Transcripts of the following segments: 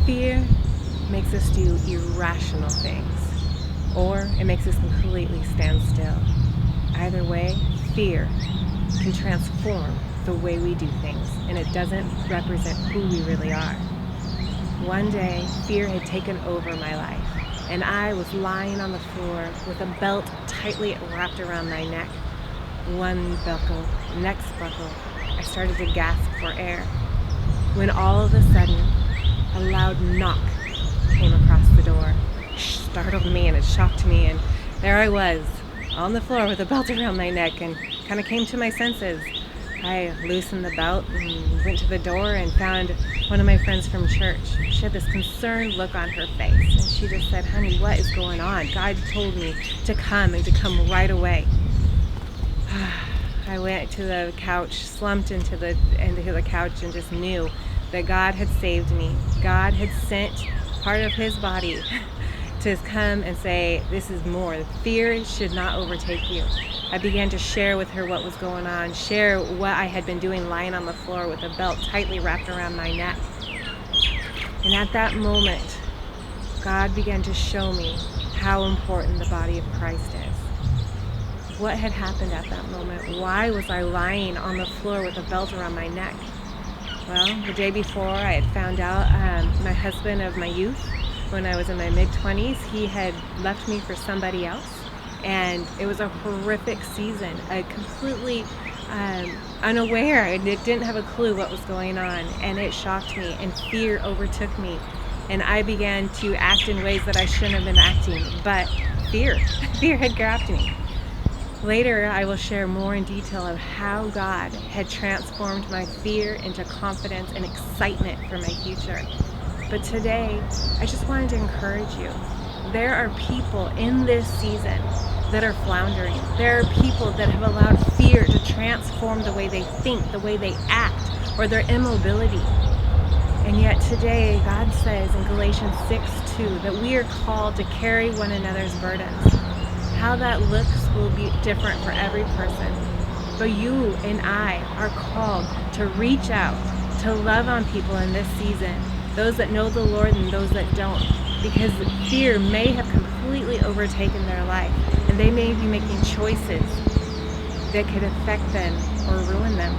Fear makes us do irrational things, or it makes us completely stand still. Either way, fear can transform the way we do things, and it doesn't represent who we really are. One day, fear had taken over my life, and I was lying on the floor with a belt tightly wrapped around my neck. One buckle, next buckle, I started to gasp for air, when all of a sudden, a loud knock came across the door. It startled me and it shocked me, and there I was, on the floor with a belt around my neck, and kind of came to my senses. I loosened the belt and went to the door and found one of my friends from church. She had this concerned look on her face, and she just said, "Honey, what is going on? God told me to come and to come right away." I went to the couch, slumped into the couch, and just knew that God had saved me. God had sent part of his body to come and say, "This is more. Fear should not overtake you." I began to share with her what was going on, share what I had been doing lying on the floor with a belt tightly wrapped around my neck. And at that moment, God began to show me how important the body of Christ is. What had happened at that moment? Why was I lying on the floor with a belt around my neck? Well, the day before, I had found out my husband of my youth, when I was in my mid-20s, he had left me for somebody else. And it was a horrific season. I completely unaware. I didn't have a clue what was going on. And it shocked me, and fear overtook me. And I began to act in ways that I shouldn't have been acting. But fear had grabbed me. Later, I will share more in detail of how God had transformed my fear into confidence and excitement for my future. But today, I just wanted to encourage you. There are people in this season that are floundering. There are people that have allowed fear to transform the way they think, the way they act, or their immobility. And yet today, God says in Galatians 6:2 that we are called to carry one another's burdens. How that looks will be different for every person. But you and I are called to reach out, to love on people in this season, those that know the Lord and those that don't, because fear may have completely overtaken their life, and they may be making choices that could affect them or ruin them.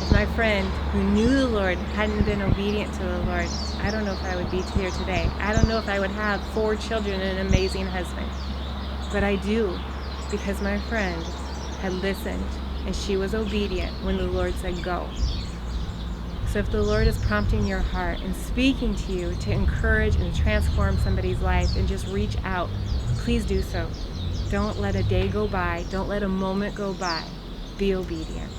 If my friend who knew the Lord hadn't been obedient to the Lord, I don't know if I would be here today. I don't know if I would have 4 children and an amazing husband. But I do, because my friend had listened and she was obedient when the Lord said go. So if the Lord is prompting your heart and speaking to you to encourage and transform somebody's life and just reach out, please do so. Don't let a day go by. Don't let a moment go by. Be obedient.